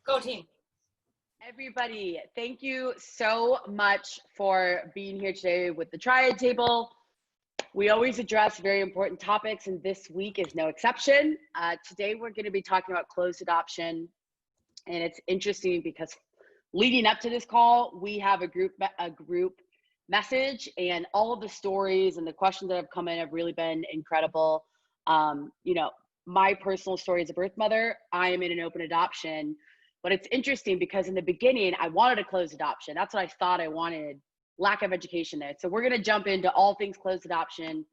Go team. Everybody, thank you so much for being here today with the Triad Table. We always address very important topics, and this week is no exception. Today, we're going to be talking about closed adoption, and it's interesting because leading up to this call, we have a group message, and all of the stories and the questions that have come in have really been incredible. My personal story as a birth mother, I am in an open adoption. But it's interesting because in the beginning, I wanted a closed adoption. That's what I thought I wanted, lack of education there. So we're gonna jump into all things closed adoption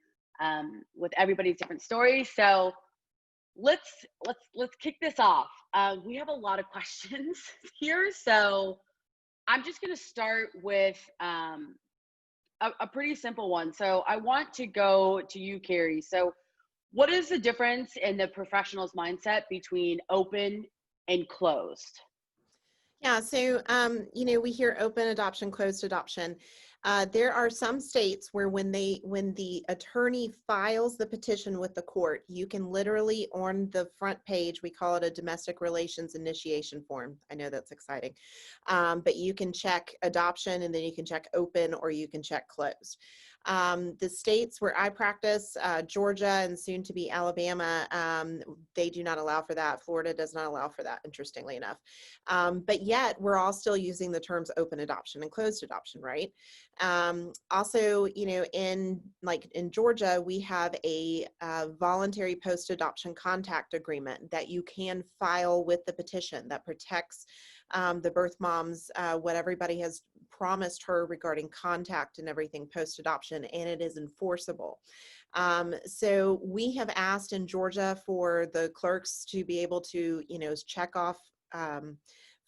with everybody's different stories. So let's kick this off. We have a lot of questions here. So I'm just gonna start with a pretty simple one. So I want to go to you, Carrie. So what is the difference in the professional's mindset between open and closed? Yeah, so, we hear open adoption, closed adoption. There are some states where when the attorney files the petition with the court, you can literally, on the front page, we call it a domestic relations initiation form. I know that's exciting. But you can check adoption, and then you can check open, or you can check closed. The states where I practice, Georgia and soon to be Alabama, they do not allow for that. Florida does not allow for that, interestingly enough. But yet we're all still using the terms open adoption and closed adoption, right? Also, in Georgia, we have a voluntary post-adoption contact agreement that you can file with the petition that protects the birth moms, what everybody has promised her regarding contact and everything post-adoption, and it is enforceable. So we have asked in Georgia for the clerks to be able to, check off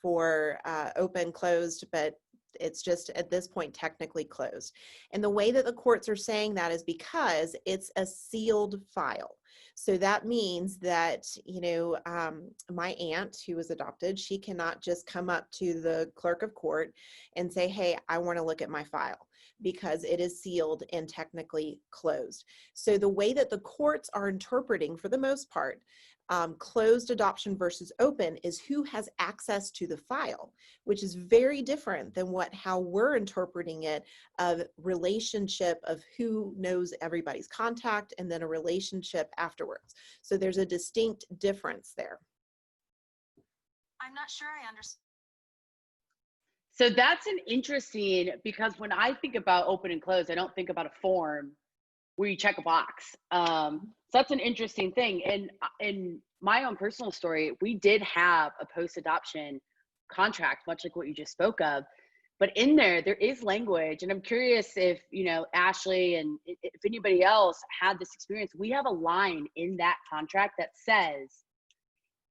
for open, closed, but it's just at this point technically closed. And the way that the courts are saying that is because it's a sealed file. So that means that, my aunt who was adopted, she cannot just come up to the clerk of court and say, hey, I want to look at my file, because it is sealed and technically closed. So the way that the courts are interpreting, for the most part, closed adoption versus open is who has access to the file, which is very different than how we're interpreting it, of relationship of who knows everybody's contact and then a relationship afterwards. So there's a distinct difference there. I'm not sure I understand. So that's an interesting, because when I think about open and closed, I don't think about a form where you check a box. So that's an interesting thing. And in my own personal story, we did have a post-adoption contract, much like what you just spoke of. But in there is language. And I'm curious if, Ashley and if anybody else had this experience. We have a line in that contract that says,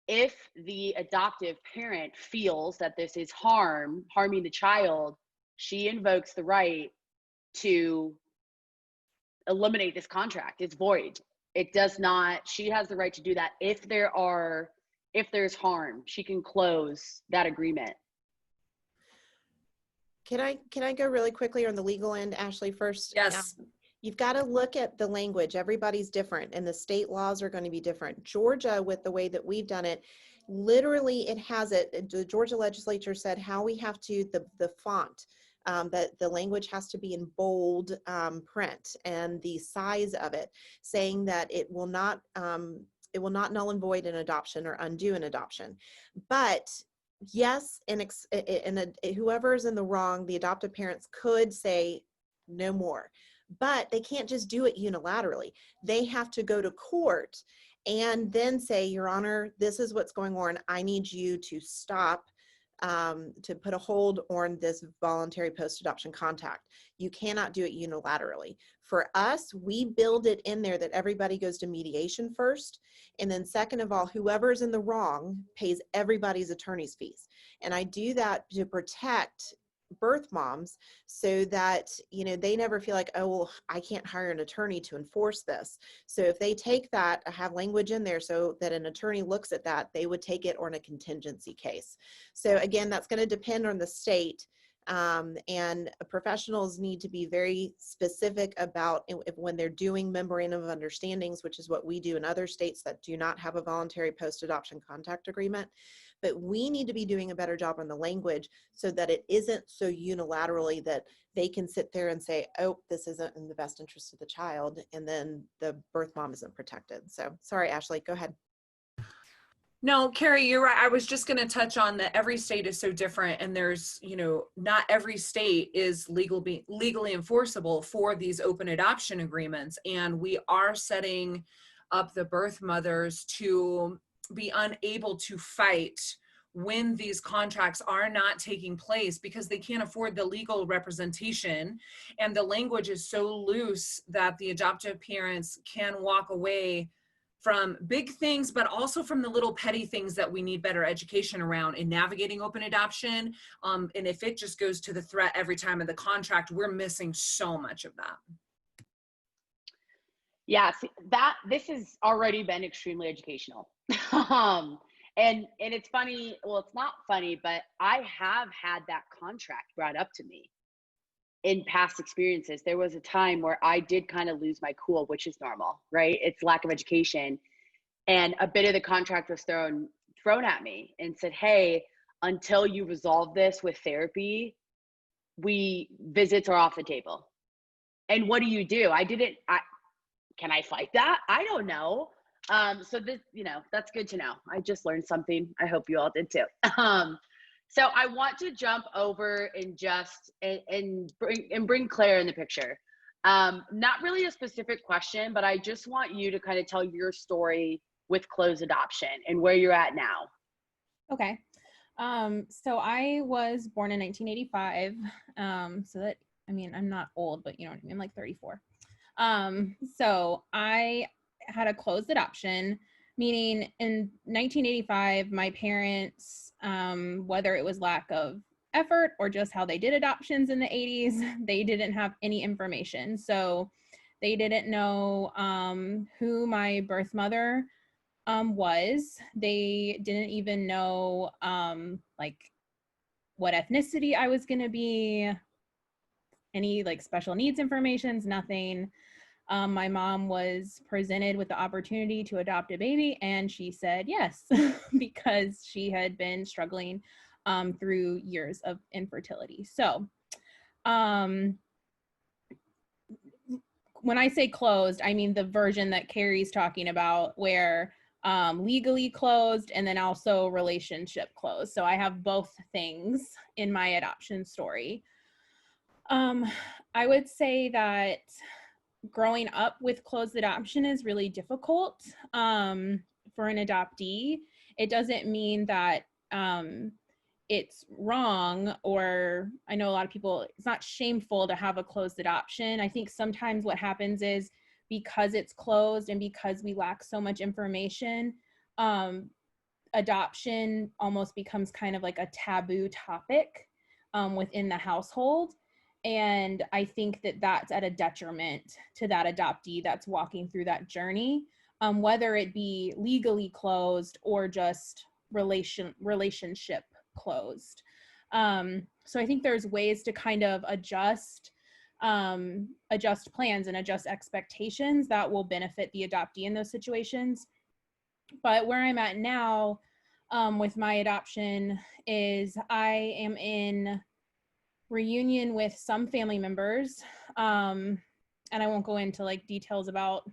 if the adoptive parent feels that this is harming the child, she invokes the right to eliminate this contract. It's void. It does not, she has the right to do that. If there's harm, she can close that agreement. Can I go really quickly on the legal end, Ashley, first? Yes. You've got to look at the language. Everybody's different, and the state laws are going to be different. Georgia, with the way that we've done it, literally it has it. The Georgia legislature said how we have to, the font, that the language has to be in bold print, and the size of it, saying that it will not null and void an adoption or undo an adoption. But yes, and whoever is in the wrong, the adoptive parents could say no more, but they can't just do it unilaterally. They have to go to court and then say, Your Honor, this is what's going on. I need you to stop, to put a hold on this voluntary post-adoption contact. You cannot do it unilaterally. For us, we build it in there that everybody goes to mediation first, and then second of all, whoever's in the wrong pays everybody's attorney's fees. And I do that to protect birth moms so that, they never feel like, oh, well, I can't hire an attorney to enforce this. So if they take that, have language in there so that an attorney looks at that, they would take it on a contingency case. So again, that's going to depend on the state And professionals need to be very specific about when they're doing memorandum of understandings, which is what we do in other states that do not have a voluntary post-adoption contact agreement. But we need to be doing a better job on the language so that it isn't so unilaterally that they can sit there and say, oh, this isn't in the best interest of the child, and then the birth mom isn't protected. So sorry, Ashley, go ahead. No, Carrie, you're right. I was just going to touch on that every state is so different, and there's, not every state is legally enforceable for these open adoption agreements. And we are setting up the birth mothers to be unable to fight when these contracts are not taking place because they can't afford the legal representation. And the language is so loose that the adoptive parents can walk away from big things, but also from the little petty things that we need better education around in navigating open adoption. And if it just goes to the threat every time of the contract, we're missing so much of that. Yeah, see, this has already been extremely educational. And it's funny, well, it's not funny, but I have had that contract brought up to me in past experiences. There was a time where I did kind of lose my cool, which is normal, right? It's lack of education. And a bit of the contract was thrown at me and said, hey, until you resolve this with therapy, visits are off the table. And what do? Can I fight that? I don't know. So this, that's good to know. I just learned something. I hope you all did too. So I want to jump over and bring Claire in the picture. Not really a specific question, but I just want you to kind of tell your story with closed adoption and where you're at now. Okay. So I was born in 1985. I'm not old, but you know what I mean? I'm like 34. So I had a closed adoption, meaning in 1985, my parents, whether it was lack of effort or just how they did adoptions in the 80s, they didn't have any information. So they didn't know who my birth mother was. They didn't even know what ethnicity I was going to be, any special needs informations, nothing. My mom was presented with the opportunity to adopt a baby, and she said yes, because she had been struggling through years of infertility. So when I say closed, I mean the version that Carrie's talking about, where legally closed and then also relationship closed. So I have both things in my adoption story. I would say that growing up with closed adoption is really difficult for an adoptee. It doesn't mean that it's wrong, or I know a lot of people, it's not shameful to have a closed adoption. I think sometimes what happens is because it's closed and because we lack so much information, adoption almost becomes kind of like a taboo topic within the household. And I think that that's at a detriment to that adoptee that's walking through that journey, whether it be legally closed or just relationship closed. So I think there's ways to kind of adjust plans and adjust expectations that will benefit the adoptee in those situations. But where I'm at now with my adoption is I am in reunion with some family members, and I won't go into details about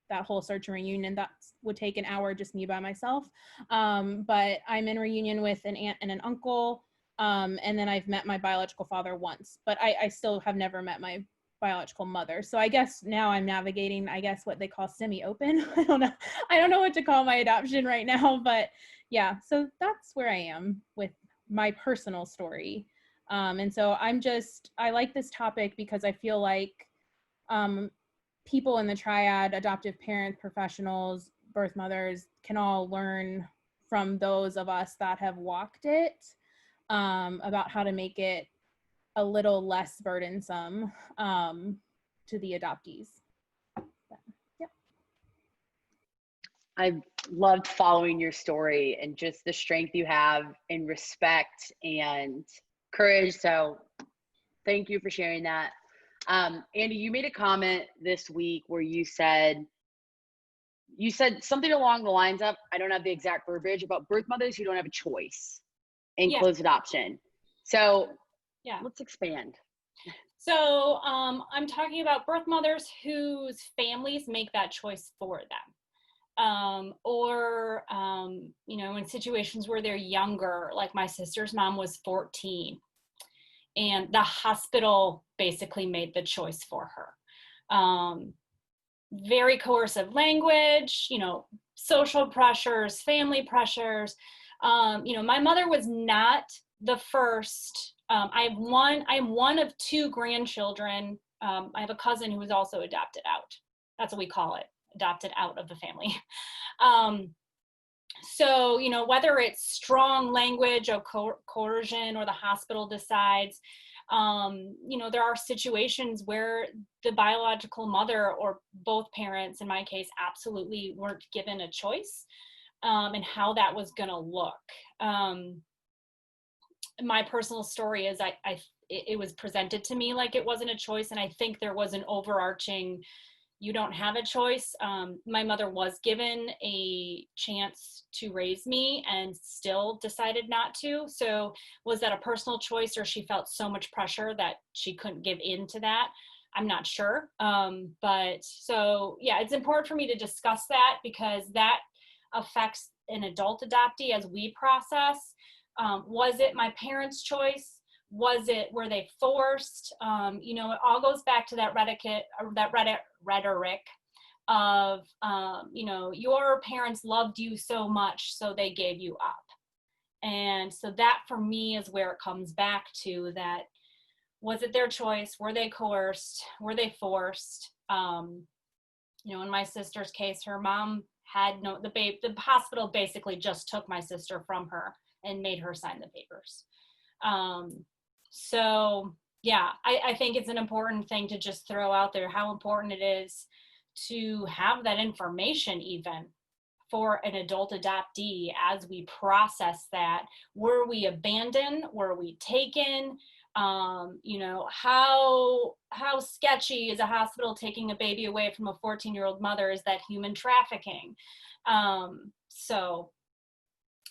that whole search and reunion. That would take an hour, just me by myself. But I'm in reunion with an aunt and an uncle, and then I've met my biological father once, but I still have never met my biological mother. So I guess now I'm navigating, what they call semi-open. I don't know what to call my adoption right now, but yeah, so that's where I am with my personal story. And so I like this topic because I feel like people in the triad, adoptive parents, professionals, birth mothers, can all learn from those of us that have walked it, about how to make it a little less burdensome to the adoptees. Yep. I've loved following your story and just the strength you have in respect and courage. So Thank you for sharing that. Andy, you made a comment this week where you said something along the lines of, I don't have the exact verbiage, about birth mothers who don't have a choice in Yeah. closed adoption. So Yeah. let's expand. So I'm talking about birth mothers whose families make that choice for them. Or, you know, in situations where they're younger, like my sister's mom was 14 and the hospital basically made the choice for her. Very coercive language, you know, social pressures, family pressures. You know, my mother was not the first. I'm one of two grandchildren. I have a cousin who was also adopted out. That's what we call it, adopted out of the family. So, you know, whether it's strong language or coercion or the hospital decides, you know, there are situations where the biological mother or both parents, in my case, absolutely weren't given a choice, and how that was going to look. My personal story is it was presented to me like it wasn't a choice, and I think there was an overarching, you don't have a choice. My mother was given a chance to raise me and still decided not to. So was that a personal choice, or she felt so much pressure that she couldn't give in to that? I'm not sure. But so, yeah, it's important for me to discuss that because that affects an adult adoptee as we process. Was it my parents' choice? Were they forced? You know, it all goes back to that rhetoric of, you know, your parents loved you so much, so they gave you up. And so that for me is where it comes back to that. Was it their choice? Were they coerced? Were they forced? You know, in my sister's case, her mom had the hospital basically just took my sister from her and made her sign the papers. So yeah, I think it's an important thing to just throw out there, how important it is to have that information even for an adult adoptee as we process that. Were we abandoned? Were we taken? You know, how sketchy is a hospital taking a baby away from a 14-year-old mother? Is that human trafficking? So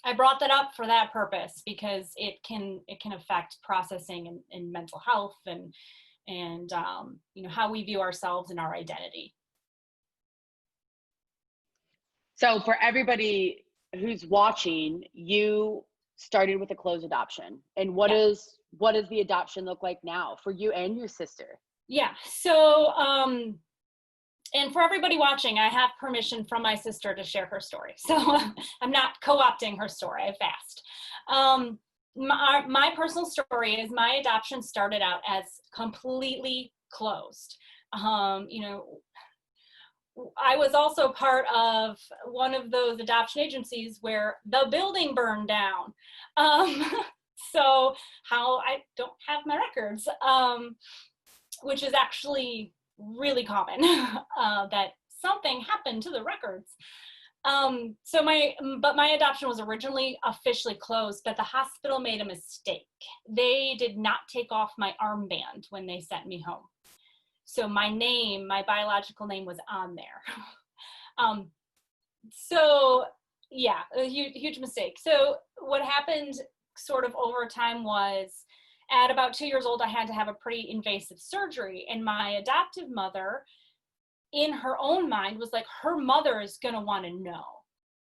I brought that up for that purpose because it can affect processing and mental health and you know, how we view ourselves and our identity. So for everybody who's watching, you started with a closed adoption. And what does the adoption look like now for you and your sister? Yeah. So and for everybody watching, I have permission from my sister to share her story. So I'm not co-opting her story. I've asked. My personal story is my adoption started out as completely closed. You know, I was also part of one of those adoption agencies where the building burned down. So how I don't have my records, which is actually really common, that something happened to the records. But my adoption was originally officially closed, but the hospital made a mistake. They did not take off my armband when they sent me home. So my name, my biological name was on there. So yeah, a huge mistake. So what happened sort of over time was, at about 2 years old, I had to have a pretty invasive surgery. And my adoptive mother, in her own mind, was like, her mother is going to want to know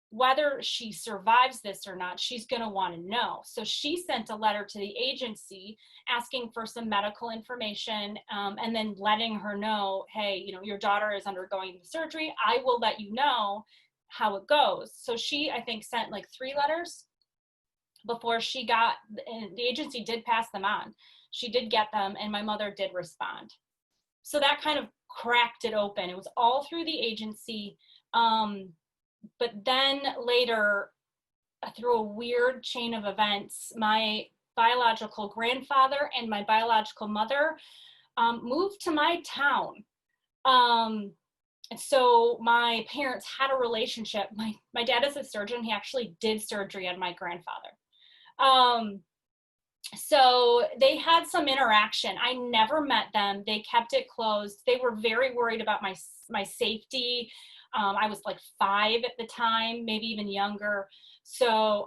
whether she survives this or not. She's going to want to know. So she sent a letter to the agency asking for some medical information, and then letting her know, hey, you know, your daughter is undergoing the surgery. I will let you know how it goes. So she, I think, sent like 3 letters before she got, and the agency did pass them on. She did get them, and my mother did respond. So that kind of cracked it open. It was all through the agency. But then later, through a weird chain of events, my biological grandfather and my biological mother moved to my town. So my parents had a relationship. My dad is a surgeon. He actually did surgery on my grandfather. So they had some interaction. I never met them. They kept it closed. They were very worried about my safety. I was like 5 at the time, maybe even younger. So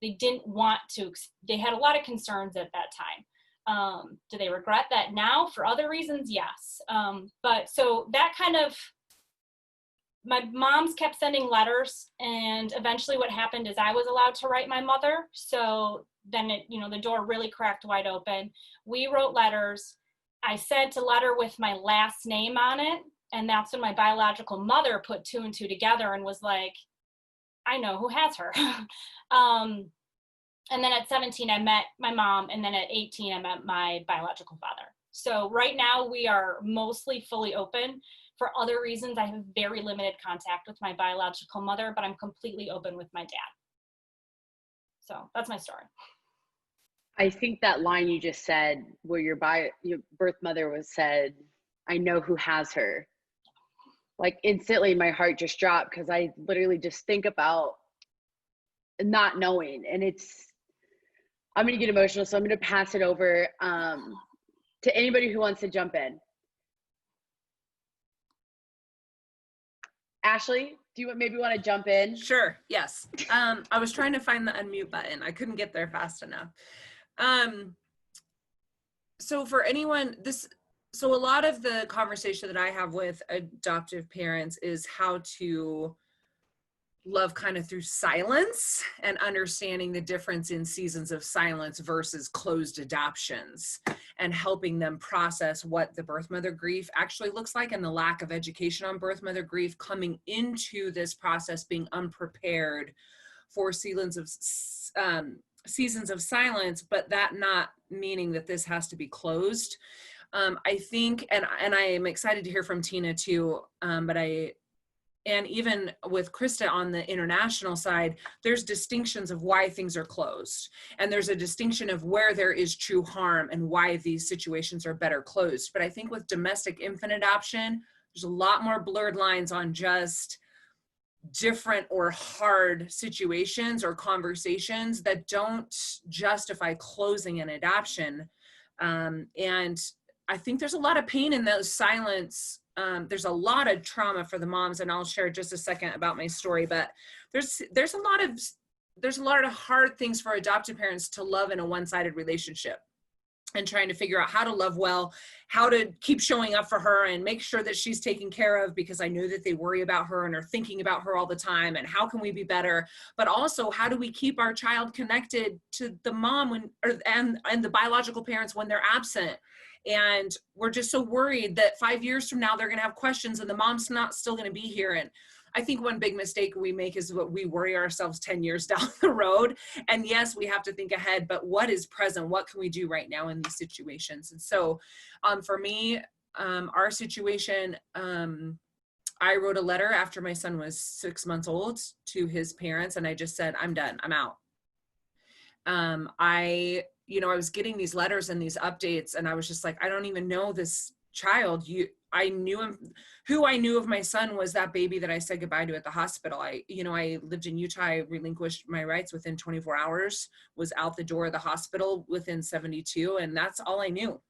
they didn't want to, they had a lot of concerns at that time. Do they regret that now? For other reasons, yes. But so that kind of, my moms kept sending letters, and eventually what happened is I was allowed to write my mother. So then it, you know, the door really cracked wide open. We wrote letters. I sent a letter with my last name on it. And that's when my biological mother put 2 and 2 together and was like, I know who has her. And then at 17, I met my mom. And then at 18, I met my biological father. So right now we are mostly fully open. For other reasons, I have very limited contact with my biological mother, but I'm completely open with my dad. So that's my story. I think that line you just said, where your birth mother was said, I know who has her. Like instantly my heart just dropped, because I literally just think about not knowing. And I'm going to get emotional, so I'm going to pass it over to anybody who wants to jump in. Ashley, do you maybe want to jump in? Sure, yes. I was trying to find the unmute button. I couldn't get there fast enough. So for anyone, so a lot of the conversation that I have with adoptive parents is how to love kind of through silence, and understanding the difference in seasons of silence versus closed adoptions, and helping them process what the birth mother grief actually looks like, and the lack of education on birth mother grief, coming into this process being unprepared for seasons of silence, but that not meaning that this has to be closed. I think, and I am excited to hear from Tina too, and even with Krista on the international side, there's distinctions of why things are closed. And there's a distinction of where there is true harm and why these situations are better closed. But I think with domestic infant adoption, there's a lot more blurred lines on just different or hard situations or conversations that don't justify closing an adoption. And I think there's a lot of pain in those silence. There's a lot of trauma for the moms, and I'll share just a second about my story, but there's a lot of hard things for adoptive parents to love in a one-sided relationship, and trying to figure out how to love well, how to keep showing up for her and make sure that she's taken care of, because I know that they worry about her and are thinking about her all the time, and how can we be better? But also, how do we keep our child connected to the mom and the biological parents when they're absent? And we're just so worried that 5 years from now, they're going to have questions and the mom's not still going to be here. And I think one big mistake we make is what we worry ourselves 10 years down the road. And yes, we have to think ahead, but what is present? What can we do right now in these situations? And so for me, our situation, I wrote a letter after my son was 6 months old to his parents, and I just said, I'm done, I'm out. I was getting these letters and these updates, and I was just like, I don't even know this child. I knew him. Who I knew of my son was that baby that I said goodbye to at the hospital. I lived in Utah. I relinquished my rights within 24 hours, was out the door of the hospital within 72. And that's all I knew.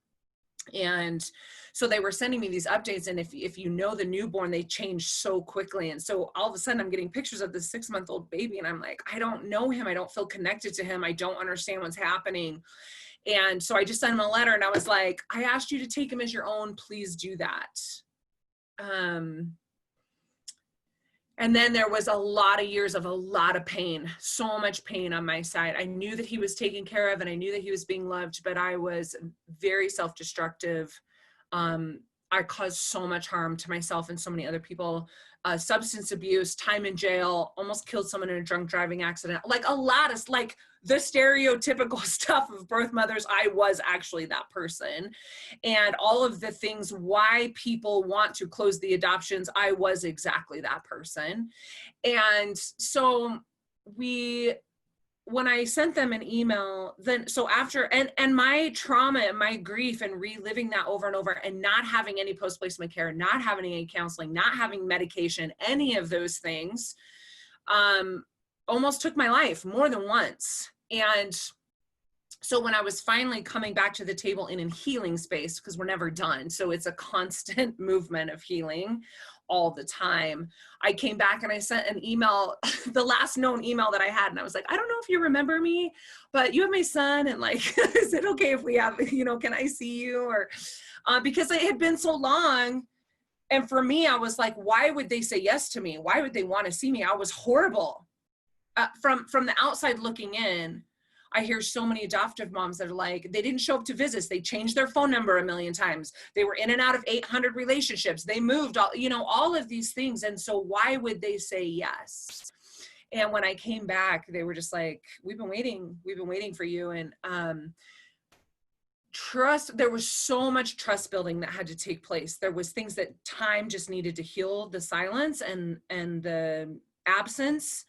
And so they were sending me these updates. And if you know the newborn, they change so quickly. And so all of a sudden I'm getting pictures of this 6-month-old baby. And I'm like, I don't know him. I don't feel connected to him. I don't understand what's happening. And so I just sent him a letter, and I was like, I asked you to take him as your own. Please do that. And then there was a lot of years of a lot of pain, so much pain on my side. I knew that he was taken care of, and I knew that he was being loved, but I was very self-destructive. I caused so much harm to myself and so many other people. Substance abuse, time in jail, almost killed someone in a drunk driving accident. Like a lot of the stereotypical stuff of birth mothers. I was actually that person. And all of the things why people want to close the adoptions, I was exactly that person. And so when I sent them an email, then so after, and my trauma and my grief and reliving that over and over, and not having any post-placement care, not having any counseling, not having medication, any of those things, almost took my life more than once. And So when I was finally coming back to the table in a healing space, because we're never done, so it's a constant movement of healing all the time, I came back and I sent an email, the last known email that I had, and I was like, I don't know if you remember me, but you have my son, and like, is it okay if we have, you know, can I see you? Or because it had been so long. And for me, I was like, why would they say yes to me? Why would they want to see me? I was horrible. From the outside looking in, I hear so many adoptive moms that are like, they didn't show up to visits. They changed their phone number a million times. They were in and out of 800 relationships. They moved, all, you know, all of these things. And so why would they say yes? And when I came back, they were just like, we've been waiting for you. And trust, there was so much trust building that had to take place. There was things that time just needed to heal, the silence and the absence.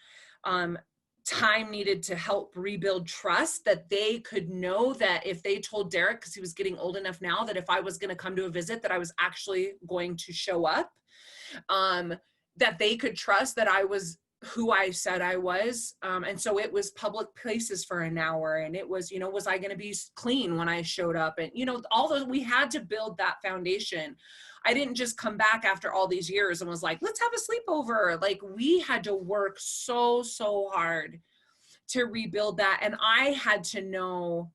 Time needed to help rebuild trust, that they could know that if they told Derek, because he was getting old enough now, that if I was going to come to a visit, that I was actually going to show up, that they could trust that I was who I said I was. And so it was public places for an hour, and it was, you know, was I going to be clean when I showed up? And, you know, all those, we had to build that foundation. I didn't just come back after all these years and was like, let's have a sleepover. Like, we had to work so hard to rebuild that. And I had to know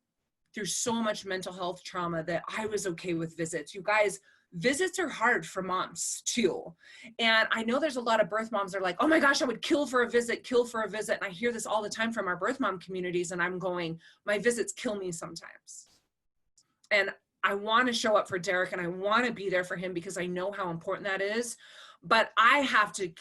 through so much mental health trauma that I was okay with visits. You guys, visits are hard for moms too. And I know there's a lot of birth moms that are like, oh my gosh, I would kill for a visit. And I hear this all the time from our birth mom communities. And I'm going, my visits kill me sometimes. And I want to show up for Derek, and I want to be there for him because I know how important that is. But I have to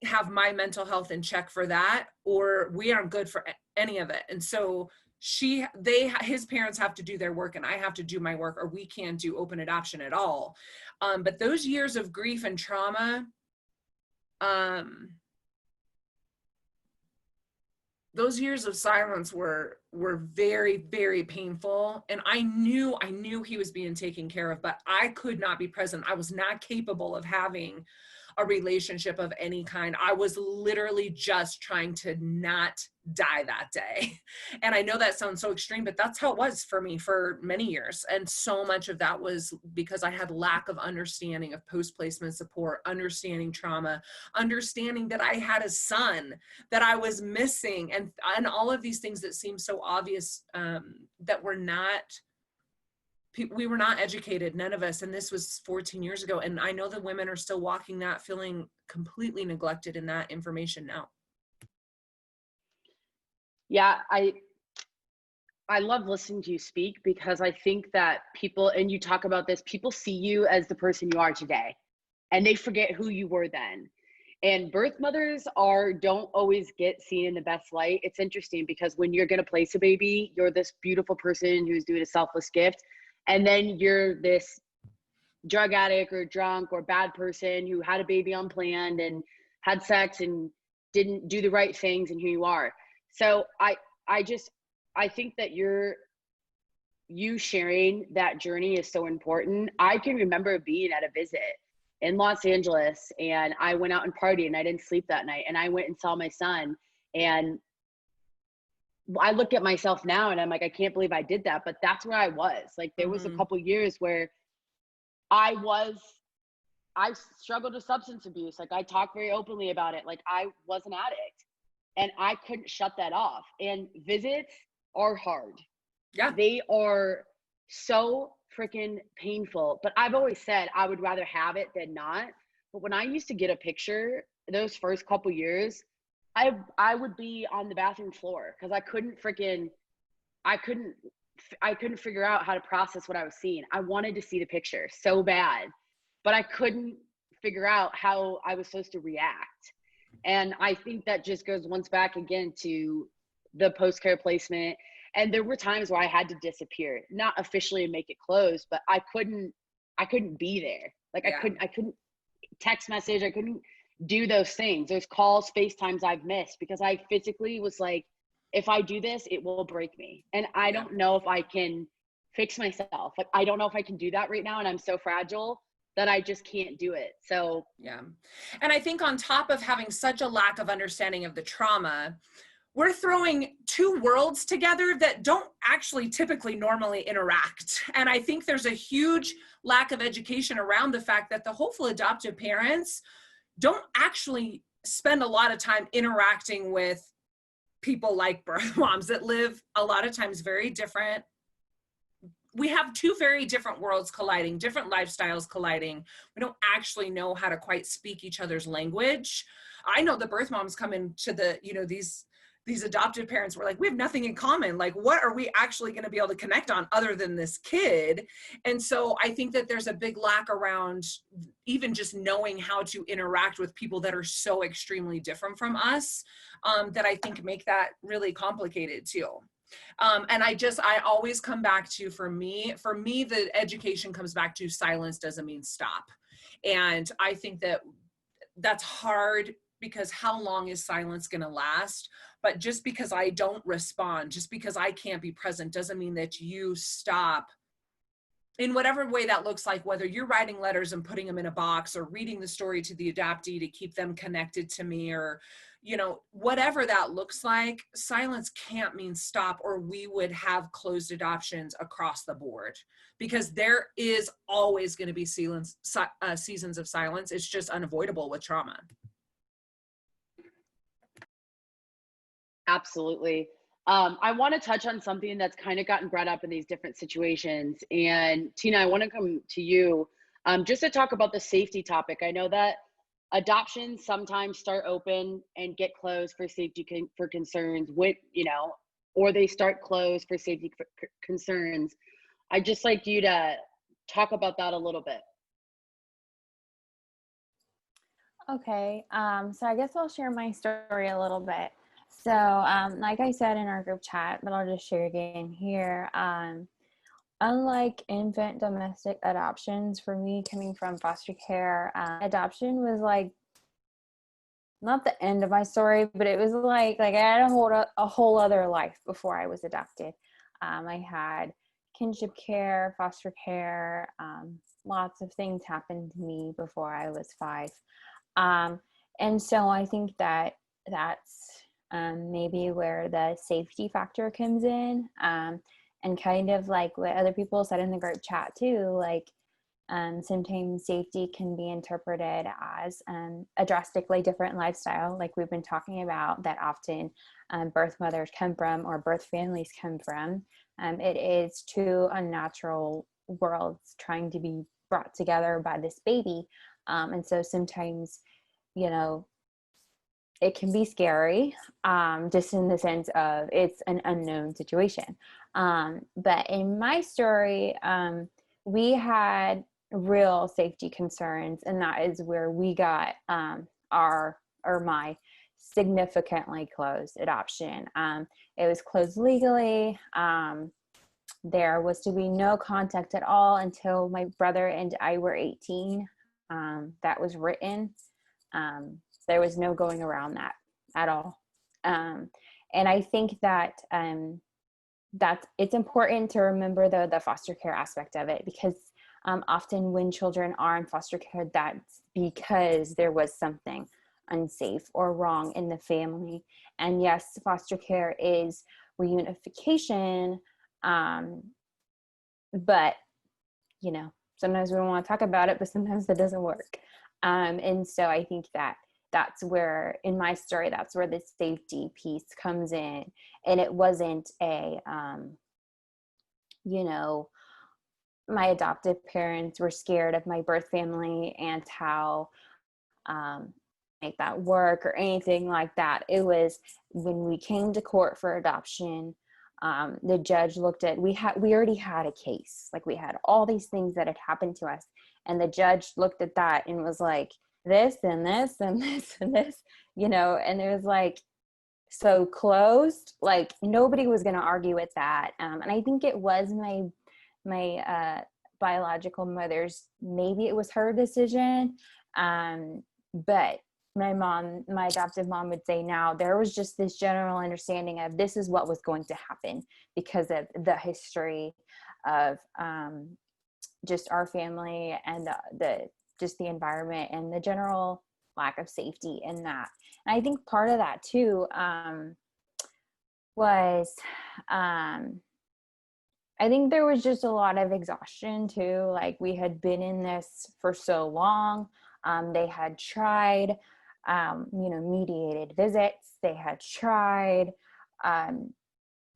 have my mental health in check for that, or we aren't good for any of it. And so his parents have to do their work, and I have to do my work, or we can't do open adoption at all. But those years of grief and trauma, those years of silence were very, very painful. And I knew he was being taken care of, but I could not be present. I was not capable of having a relationship of any kind. I was literally just trying to not die that day. And I know that sounds so extreme, but that's how it was for me for many years. And so much of that was because I had lack of understanding of post-placement support, understanding trauma, understanding that I had a son that I was missing, and all of these things that seem so obvious, that we were not educated, none of us. And this was 14 years ago. And I know the women are still walking that, feeling completely neglected in that information now. Yeah, I love listening to you speak, because I think that people, and you talk about this, people see you as the person you are today, and they forget who you were then. And birth mothers don't always get seen in the best light. It's interesting because when you're going to place a baby, you're this beautiful person who's doing a selfless gift. And then you're this drug addict or drunk or bad person who had a baby unplanned and had sex and didn't do the right things, and who you are. So I think that you sharing that journey is so important. I can remember being at a visit in Los Angeles, and I went out and partied, and I didn't sleep that night, and I went and saw my son, and I look at myself now and I'm like, I can't believe I did that. But that's where I was. Like, there was a couple years where I struggled with substance abuse. Like, I talk very openly about it. Like, I was an addict, and I couldn't shut that off. And visits are hard. Yeah. They are so freaking painful. But I've always said I would rather have it than not. But when I used to get a picture, those first couple years, I would be on the bathroom floor because I couldn't figure out how to process what I was seeing. I wanted to see the picture so bad, but I couldn't figure out how I was supposed to react. And I think that just goes once back again to the post-care placement. And there were times where I had to disappear, not officially and make it close, but I couldn't be there. Like, yeah. I couldn't text message. I couldn't do those things. There's calls, FaceTimes I've missed because I physically was like, if I do this, it will break me. And I don't know if I can fix myself. Like, I don't know if I can do that right now. And I'm so fragile that I just can't do it. So, yeah. And I think on top of having such a lack of understanding of the trauma, we're throwing two worlds together that don't actually typically normally interact. And I think there's a huge lack of education around the fact that the hopeful adoptive parents don't actually spend a lot of time interacting with people like birth moms that live a lot of times very different. We have two very different worlds colliding, different lifestyles colliding. We don't actually know how to quite speak each other's language. I know the birth moms come into the, you know, these adoptive parents were like, we have nothing in common. Like, what are we actually going to be able to connect on other than this kid? And so I think that there's a big lack around even just knowing how to interact with people that are so extremely different from us, that I think make that really complicated too. And I always come back to, for me, the education comes back to silence doesn't mean stop. And I think that that's hard, because how long is silence going to last? But just because I don't respond, just because I can't be present, doesn't mean that you stop in whatever way that looks like, whether you're writing letters and putting them in a box, or reading the story to the adoptee to keep them connected to me, or, you know, whatever that looks like. Silence can't mean stop, or we would have closed adoptions across the board, because there is always going to be seasons of silence. It's just unavoidable with trauma. Absolutely. I want to touch on something that's kind of gotten brought up in these different situations. And Tina, I want to come to you just to talk about the safety topic. I know that adoptions sometimes start open and get closed for safety for concerns with, you know, or they start closed for safety concerns. I'd just like you to talk about that a little bit. Okay, so I guess I'll share my story a little bit. So like I said in our group chat, but I'll just share again here, unlike infant domestic adoptions, for me coming from foster care, adoption was like, not the end of my story, but it was like I had a whole other life before I was adopted. I had kinship care, foster care, lots of things happened to me before I was 5. And so I think that that's maybe where the safety factor comes in, and kind of like what other people said in the group chat too, like sometimes safety can be interpreted as a drastically different lifestyle, like we've been talking about, that often birth mothers come from, or birth families come from. It is two unnatural worlds trying to be brought together by this baby. And so sometimes, you know, it can be scary, just in the sense of it's an unknown situation. But in my story, we had real safety concerns, and that is where we got my significantly closed adoption. It was closed legally. There was to be no contact at all until my brother and I were 18. That was written. There was no going around that at all. And I think that it's important to remember the foster care aspect of it, because often when children are in foster care, that's because there was something unsafe or wrong in the family. And yes, foster care is reunification, but, you know, sometimes we don't want to talk about it, but sometimes that doesn't work. And so I think that's where, in my story, that's where the safety piece comes in. And it wasn't you know, my adoptive parents were scared of my birth family and how make that work or anything like that. It was when we came to court for adoption, the judge looked at, we already had a case, like we had all these things that had happened to us, and the judge looked at that and was like, this and this and this and this, you know, and it was like so closed, like nobody was going to argue with that. And I think it was my biological mother's, maybe it was her decision, but my adoptive mom would say now there was just this general understanding of this is what was going to happen because of the history of just our family and just the environment and the general lack of safety in that. And I think part of that too, was, I think there was just a lot of exhaustion too. Like, we had been in this for so long. They had tried, mediated visits. They had tried,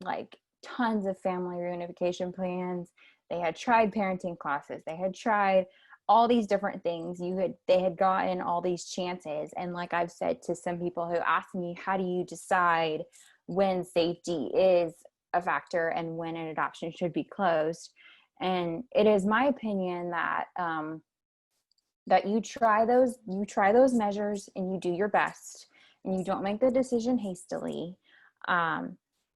like, tons of family reunification plans. They had tried parenting classes. They had tried all these different things. They had gotten all these chances. And like I've said to some people who ask me, how do you decide when safety is a factor and when an adoption should be closed? And it is my opinion that that you try those measures and you do your best, and you don't make the decision hastily,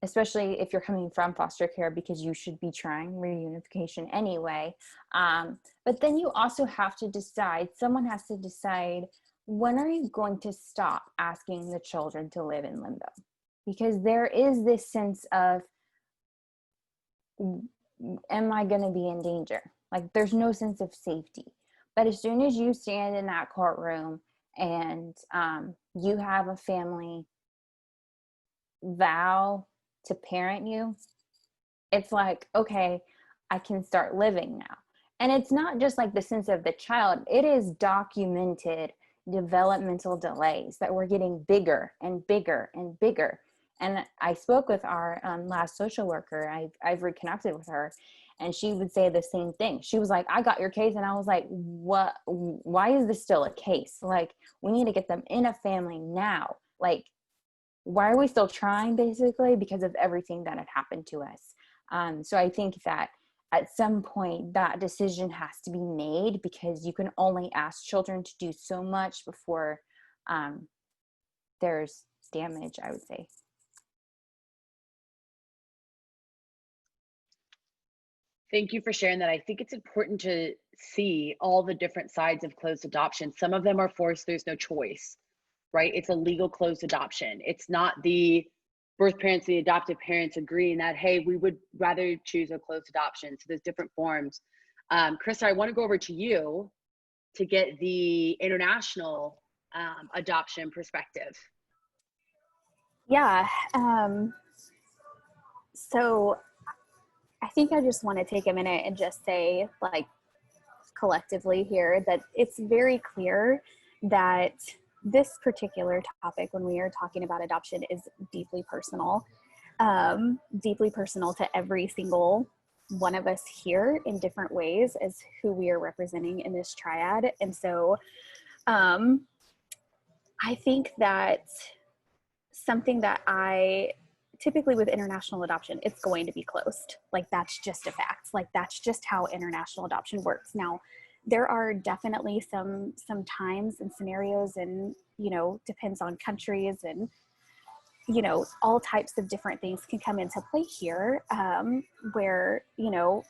especially if you're coming from foster care, because you should be trying reunification anyway. But then you also have to decide, someone has to decide, when are you going to stop asking the children to live in limbo? Because there is this sense of, am I going to be in danger? Like, there's no sense of safety. But as soon as you stand in that courtroom and you have a family vow to parent you, it's like, okay, I can start living now. And it's not just like the sense of the child, it is documented developmental delays that were getting bigger and bigger and bigger. And I spoke with our last social worker. I've reconnected with her, and she would say the same thing. She was like, I got your case. And I was like, what? Why is this still a case? Like, we need to get them in a family now. Like, why are we still trying, basically? Because of everything that had happened to us. So I think that at some point that decision has to be made, because you can only ask children to do so much before there's damage, I would say. Thank you for sharing that. I think it's important to see all the different sides of closed adoption. Some of them are forced, there's no choice, right? It's a legal closed adoption. It's not the birth parents and the adoptive parents agreeing that, hey, we would rather choose a closed adoption. So there's different forms. Krista, I want to go over to you to get the international adoption perspective. Yeah. So I think I just want to take a minute and just say, like, collectively here, that it's very clear that this particular topic, when we are talking about adoption, is deeply personal to every single one of us here in different ways as who we are representing in this triad. And so I think that something that typically with international adoption, it's going to be closed. Like, that's just a fact. Like, that's just how international adoption works. Now, there are definitely some times and scenarios, and, depends on countries, and, all types of different things can come into play here, where,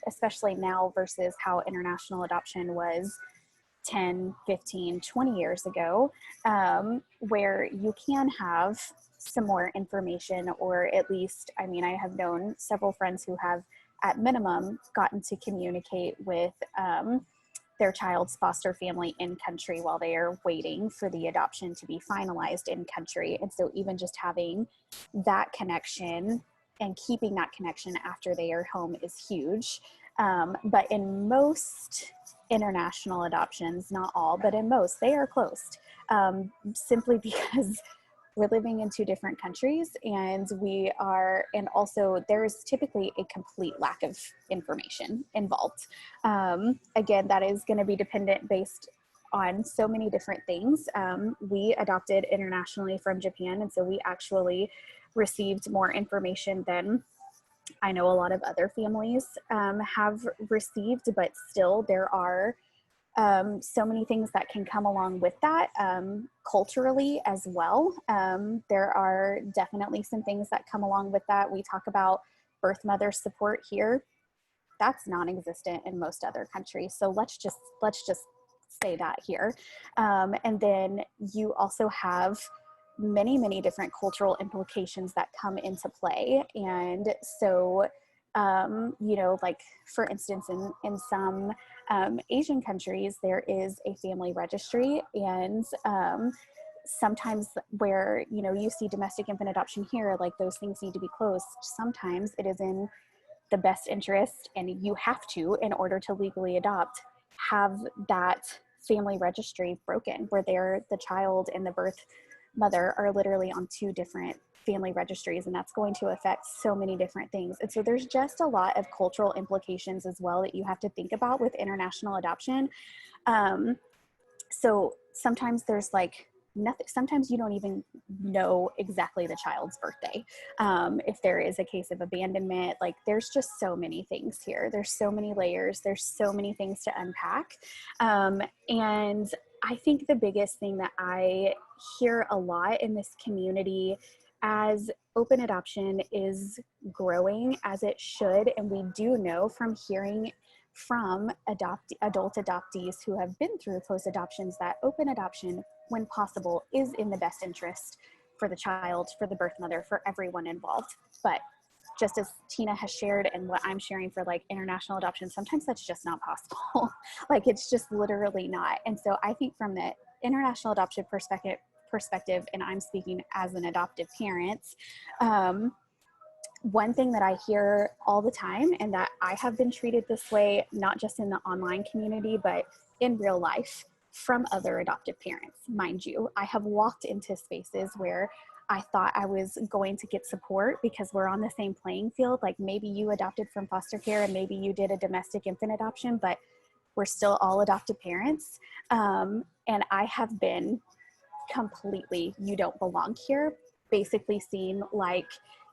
especially now versus how international adoption was 10, 15, 20 years ago, where you can have some more information, or at least, I have known several friends who have at minimum gotten to communicate with their child's foster family in country while they are waiting for the adoption to be finalized in country. And so even just having that connection and keeping that connection after they are home is huge. But in most international adoptions, not all, but in most, they are closed, simply because we're living in two different countries, and also there's typically a complete lack of information involved. Again, that is going to be dependent based on so many different things. We adopted internationally from Japan, and so we actually received more information than I know a lot of other families have received, but still there are so many things that can come along with that, culturally as well. There are definitely some things that come along with that. We talk about birthmother support here. That's non-existent in most other countries. So let's just say that here. And then you also have many, many different cultural implications that come into play. And so, like, for instance, in some Asian countries, there is a family registry, and sometimes where, you know, you see domestic infant adoption here, like those things need to be closed. Sometimes it is in the best interest, and you have to, in order to legally adopt, have that family registry broken, where the child and the birth mother are literally on two different family registries, and that's going to affect so many different things. And so there's just a lot of cultural implications as well that you have to think about with international adoption. So sometimes there's like nothing, sometimes you don't even know exactly the child's birthday. If there is a case of abandonment, like there's just so many things here. There's so many layers. There's so many things to unpack. And I think the biggest thing that I hear a lot in this community as open adoption is growing, as it should, and we do know from hearing from adult adoptees who have been through closed adoptions that open adoption, when possible, is in the best interest for the child, for the birth mother, for everyone involved. But just as Tina has shared and what I'm sharing for like international adoption, sometimes that's just not possible. Like it's just literally not. And so I think from the international adoption perspective, and I'm speaking as an adoptive parent, one thing that I hear all the time, and that I have been treated this way, not just in the online community, but in real life from other adoptive parents. Mind you, I have walked into spaces where I thought I was going to get support because we're on the same playing field. Like maybe you adopted from foster care and maybe you did a domestic infant adoption, but we're still all adoptive parents. And I have been completely, you don't belong here, basically seen like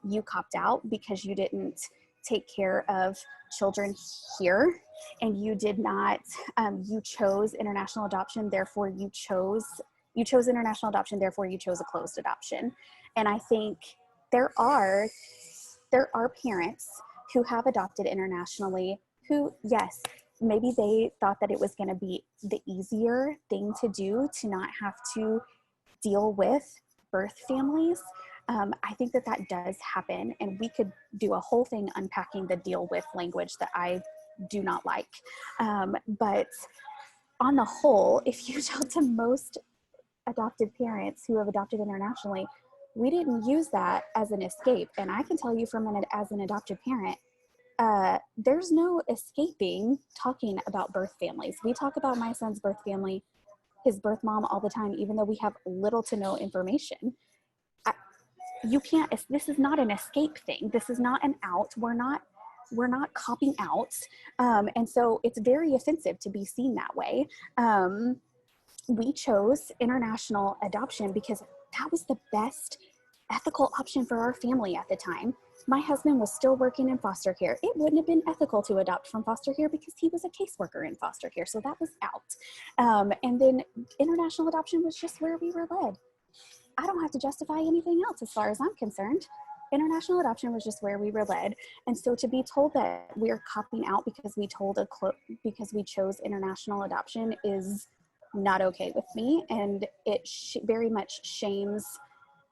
you copped out because you didn't take care of children here, and you did not, you chose international adoption, therefore you chose international adoption, therefore you chose a closed adoption. And I think there are parents who have adopted internationally who, yes, maybe they thought that it was going to be the easier thing to do to not have to deal with birth families. I think that does happen, and we could do a whole thing unpacking the deal with language that I do not like. But on the whole, if you talk to most adoptive parents who have adopted internationally, we didn't use that as an escape. And I can tell you as an adoptive parent, there's no escaping talking about birth families. We talk about my son's birth family, his birth mom all the time, even though we have little to no information. You can't, this is not an escape thing. This is not an out. We're not copping out. And so it's very offensive to be seen that way. We chose international adoption because that was the best ethical option for our family at the time. My husband was still working in foster care. It wouldn't have been ethical to adopt from foster care because he was a caseworker in foster care. So that was out. And then international adoption was just where we were led. I don't have to justify anything else as far as I'm concerned. International adoption was just where we were led. And so to be told that we're copping out because we chose international adoption is not okay with me. And it very much shames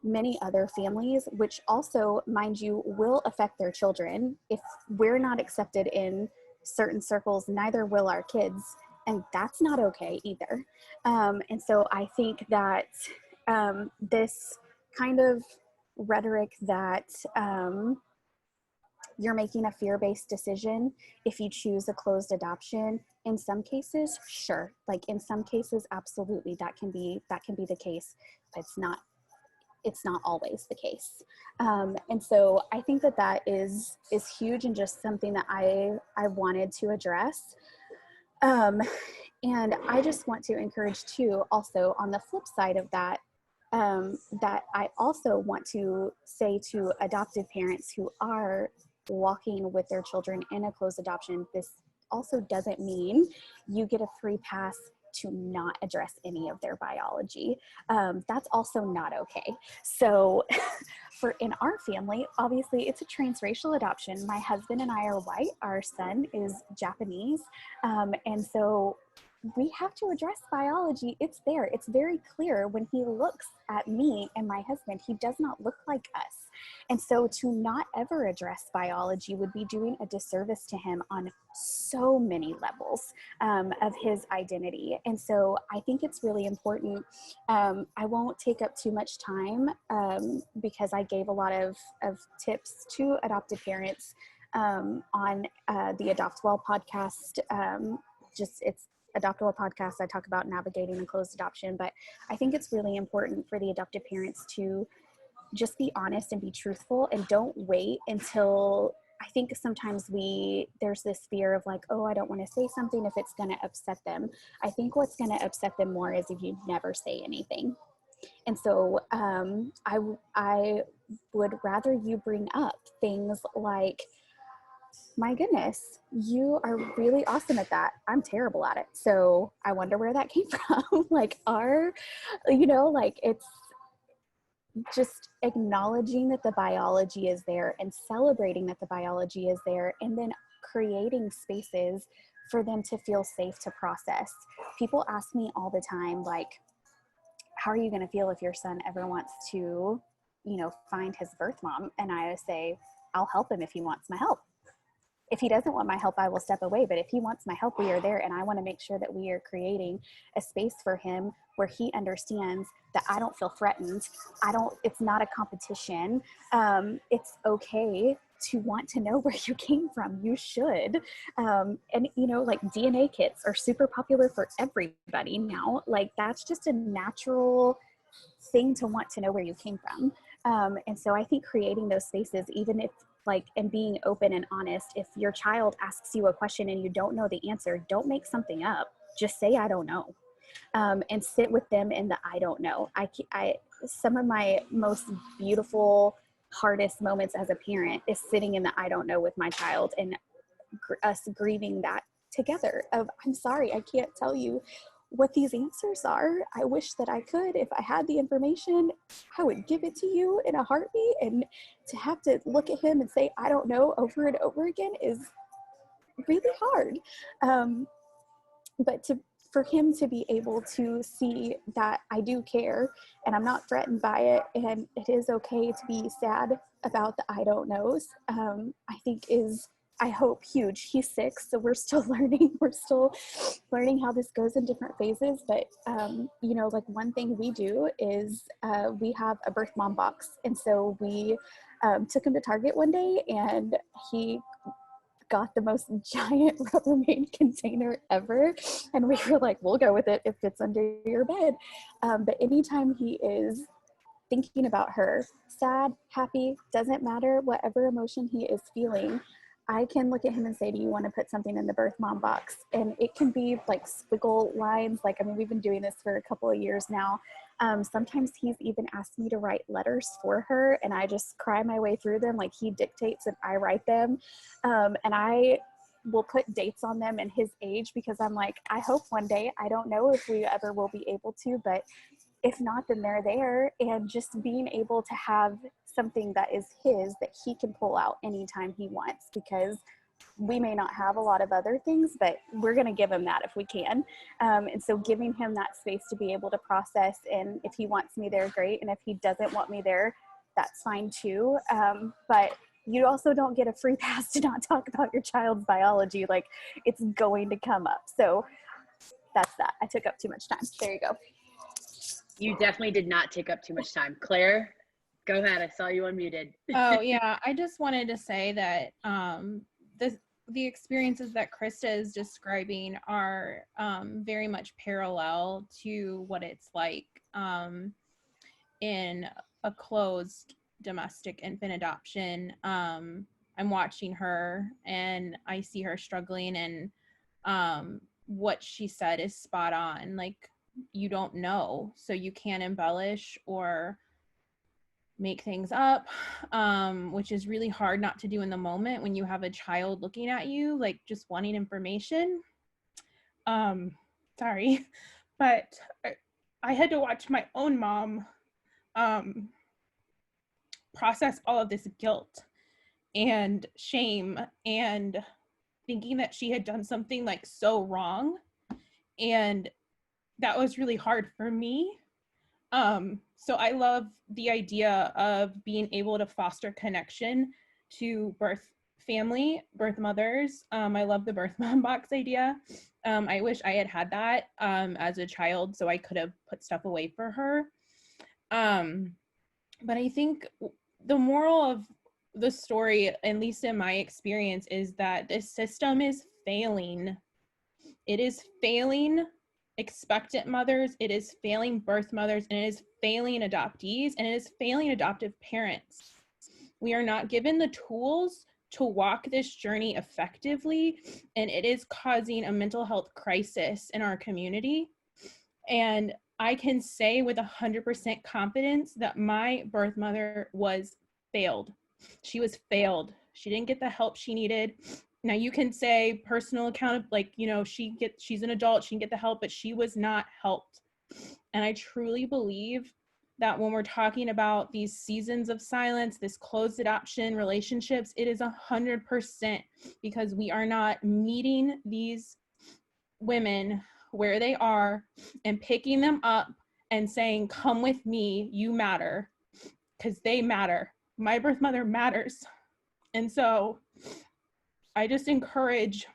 many other families, which also, mind you, will affect their children. If we're not accepted in certain circles, neither will our kids. And that's not okay either. And so I think that this kind of rhetoric that you're making a fear-based decision if you choose a closed adoption, in some cases, sure. Like in some cases, absolutely, that can be the case, but it's not always the case. And so I think that is huge, and just something that I wanted to address. And I just want to encourage too, also on the flip side of that, that I also want to say to adoptive parents who are walking with their children in a closed adoption, this also doesn't mean you get a free pass to not address any of their biology. That's also not okay. So in our family, obviously it's a transracial adoption. My husband and I are white, our son is Japanese. And so we have to address biology. It's there. It's very clear when he looks at me and my husband, he does not look like us. And so to not ever address biology would be doing a disservice to him on so many levels of his identity. And so I think it's really important. I won't take up too much time because I gave a lot of tips to adopted parents on the Adopt Well podcast. It's Adopt Well podcast. I talk about navigating and closed adoption, but I think it's really important for the adoptive parents to just be honest and be truthful, and don't wait until, I think sometimes there's this fear of like, oh, I don't want to say something if it's going to upset them. I think what's going to upset them more is if you never say anything. And so I would rather you bring up things like, my goodness, you are really awesome at that. I'm terrible at it. So I wonder where that came from. Like it's just acknowledging that the biology is there and celebrating that the biology is there, and then creating spaces for them to feel safe to process. People ask me all the time, like, how are you going to feel if your son ever wants to, find his birth mom? And I say, I'll help him if he wants my help. If he doesn't want my help, I will step away. But if he wants my help, we are there. And I want to make sure that we are creating a space for him where he understands that I don't feel threatened. It's not a competition. It's okay to want to know where you came from. You should. And like DNA kits are super popular for everybody now. Like that's just a natural thing to want to know where you came from. And so I think creating those spaces, even if and being open and honest, if your child asks you a question and you don't know the answer, don't make something up. Just say, I don't know. And sit with them in the I don't know. Some of my most beautiful, hardest moments as a parent is sitting in the I don't know with my child, and us grieving that together of, I'm sorry, I can't tell you what these answers are. I wish that I could. If I had the information, I would give it to you in a heartbeat. And to have to look at him and say, I don't know, over and over again is really hard. But for him to be able to see that I do care and I'm not threatened by it, and it is okay to be sad about the I don't knows, I think is, I hope, huge. He's 6, so we're still learning. We're still learning how this goes in different phases. But, like one thing we do is we have a birth mom box. And so we took him to Target one day, and he got the most giant Rubbermaid container ever. And we were like, we'll go with it if it's under your bed. But anytime he is thinking about her, sad, happy, doesn't matter, whatever emotion he is feeling, I can look at him and say, do you want to put something in the birth mom box? And it can be like squiggle lines. We've been doing this for a couple of years now. Sometimes he's even asked me to write letters for her, and I just cry my way through them. Like he dictates and I write them. And I will put dates on them and his age, because I'm like, I hope one day, I don't know if we ever will be able to, but if not, then they're there. And just being able to have something that is his, that he can pull out anytime he wants, because we may not have a lot of other things, but we're going to give him that if we can. And so giving him that space to be able to process, and if he wants me there, great. And if he doesn't want me there, that's fine too. But you also don't get a free pass to not talk about your child's biology. Like, it's going to come up. So that's that. I took up too much time. There you go. You definitely did not take up too much time. Claire, go ahead. I saw you unmuted. Oh yeah, I just wanted to say that the experiences that Krista is describing are very much parallel to what it's like in a closed domestic infant adoption. I'm watching her and I see her struggling, and what she said is spot on. Like, you don't know, so you can't embellish or make things up, which is really hard not to do in the moment when you have a child looking at you, like just wanting information. Sorry, but I had to watch my own mom process all of this guilt and shame and thinking that she had done something like so wrong. And that was really hard for me. So I love the idea of being able to foster connection to birth family, birth mothers. I love the birth mom box idea. I wish I had had that as a child so I could have put stuff away for her. But I think the moral of the story, at least in my experience, is that this system is failing. It is failing expectant mothers, it is failing birth mothers, and it is failing adoptees, and it is failing adoptive parents. We are not given the tools to walk this journey effectively, and it is causing a mental health crisis in our community. And I can say with 100% confidence that my birth mother was failed. She was failed. She didn't get the help she needed. Now you can say personal account, like, you know, she's an adult, she can get the help, but she was not helped. And I truly believe that when we're talking about these seasons of silence, this closed adoption relationships, it is 100% because we are not meeting these women where they are and picking them up and saying, come with me, you matter, because they matter. My birth mother matters. And so I just encourage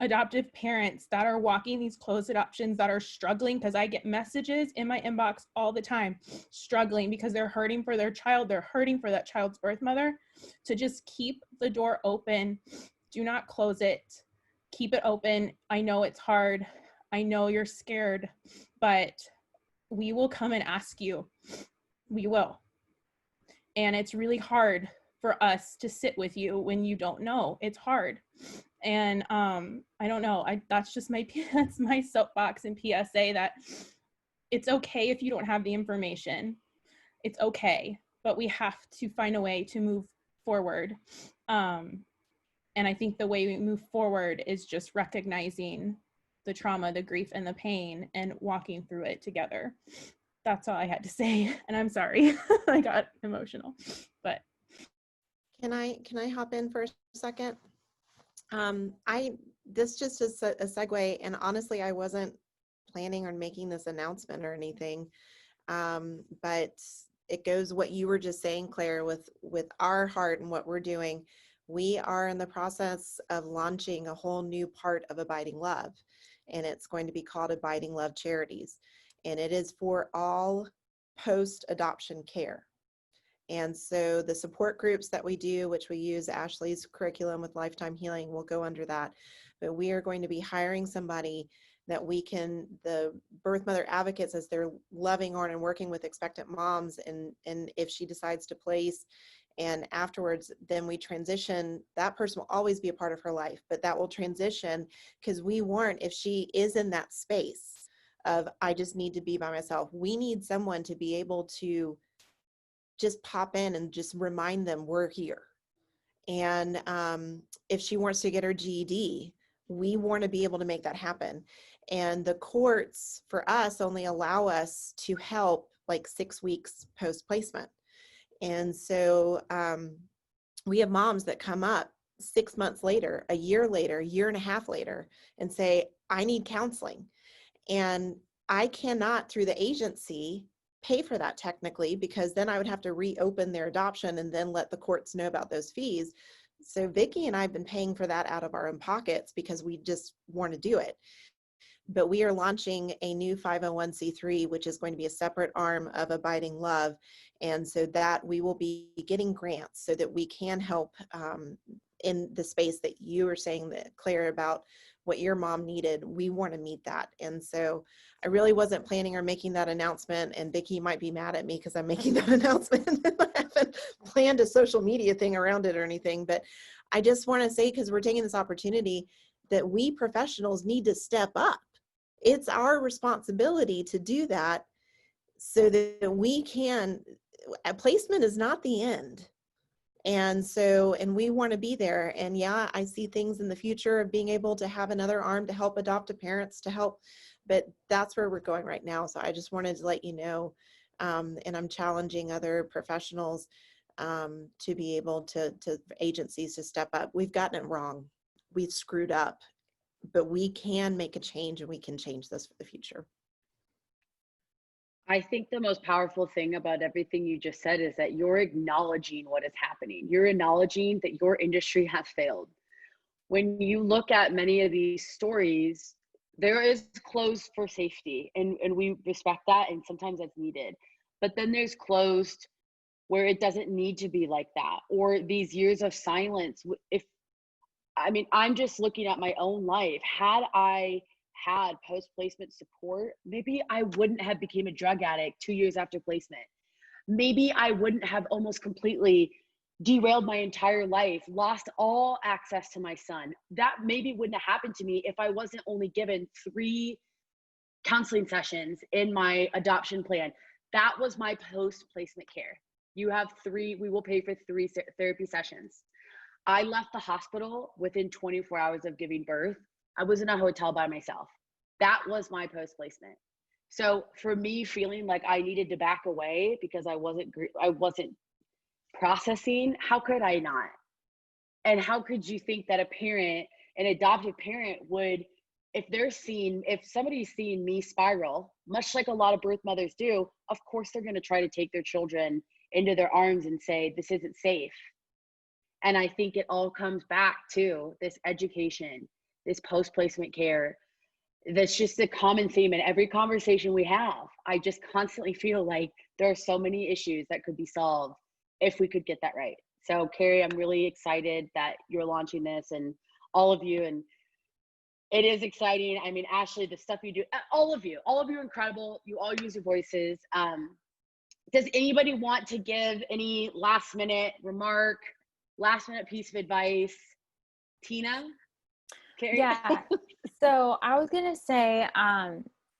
adoptive parents that are walking these closed adoptions that are struggling, because I get messages in my inbox all the time, struggling because they're hurting for their child, they're hurting for that child's birth mother, to just keep the door open. Do not close it. Keep it open. I know it's hard. I know you're scared, but we will come and ask you. We will. And it's really hard for us to sit with you when you don't know. It's hard. And I don't know. That's just that's my soapbox and PSA, that it's okay if you don't have the information. It's okay, but we have to find a way to move forward. And I think the way we move forward is just recognizing the trauma, the grief, and the pain, and walking through it together. That's all I had to say. And I'm sorry, I got emotional, but. Can I hop in for a second? This just is a segue, and honestly, I wasn't planning on making this announcement or anything, but it goes what you were just saying, Claire, with our heart and what we're doing. We are in the process of launching a whole new part of Abiding Love, and it's going to be called Abiding Love Charities, and it is for all post-adoption care. And so the support groups that we do, which we use Ashley's curriculum with Lifetime Healing, will go under that. But we are going to be hiring somebody that we can, the birth mother advocates, as they're loving on and working with expectant moms, and if she decides to place, and afterwards, then we transition. That person will always be a part of her life, but that will transition, because we weren't, if she is in that space of, I just need to be by myself, we need someone to be able to just pop in and just remind them we're here. And if she wants to get her GED, we want to be able to make that happen. And the courts for us only allow us to help like 6 weeks post-placement. And so we have moms that come up 6 months later, a year and a half later, and say, I need counseling. And I cannot, through the agency, pay for that technically, because then I would have to reopen their adoption and then let the courts know about those fees. So Vicki and I have been paying for that out of our own pockets because we just want to do it. But we are launching a new 501c3, which is going to be a separate arm of Abiding Love. And so that we will be getting grants so that we can help in the space that you were saying, that Claire, about what your mom needed. We want to meet that. And so I really wasn't planning on making that announcement, and Vicki might be mad at me because I'm making that announcement. I haven't planned a social media thing around it or anything, but I just want to say, because we're taking this opportunity, that we professionals need to step up. It's our responsibility to do that so that we can, placement is not the end. And so, and we want to be there. And yeah, I see things in the future of being able to have another arm to help adoptive parents, to help, but that's where we're going right now. So I just wanted to let you know, and I'm challenging other professionals to be able to agencies to step up. We've gotten it wrong. We've screwed up. we can make a change, and we can change this for the future. I think the most powerful thing about everything you just said is that you're acknowledging what is happening. You're acknowledging that your industry has failed. When you look at many of these stories, there is closed for safety, and we respect that, and sometimes that's needed. But then there's closed where it doesn't need to be like that, or these years of silence. I'm just looking at my own life. Had I had post-placement support, maybe I wouldn't have become a drug addict 2 years after placement. Maybe I wouldn't have almost completely derailed my entire life, lost all access to my son. That maybe wouldn't have happened to me if I wasn't only given 3 counseling sessions in my adoption plan. That was my post-placement care. You have 3, we will pay for 3 therapy sessions. I left the hospital within 24 hours of giving birth. I was in a hotel by myself. That was my post-placement. So for me, feeling like I needed to back away because I wasn't processing, how could I not? And how could you think that a parent, an adoptive parent, would, if somebody's seeing me spiral, much like a lot of birth mothers do, of course they're going to try to take their children into their arms and say, this isn't safe. And I think it all comes back to this education, this post-placement care. That's just a common theme in every conversation we have. I just constantly feel like there are so many issues that could be solved if we could get that right. So Carrie, I'm really excited that you're launching this, and all of you, and it is exciting. I mean, Ashley, the stuff you do, all of you are incredible. You all use your voices. Does anybody want to give any last minute remark, last minute piece of advice? Tina? Carrie? Yeah. So I was gonna say,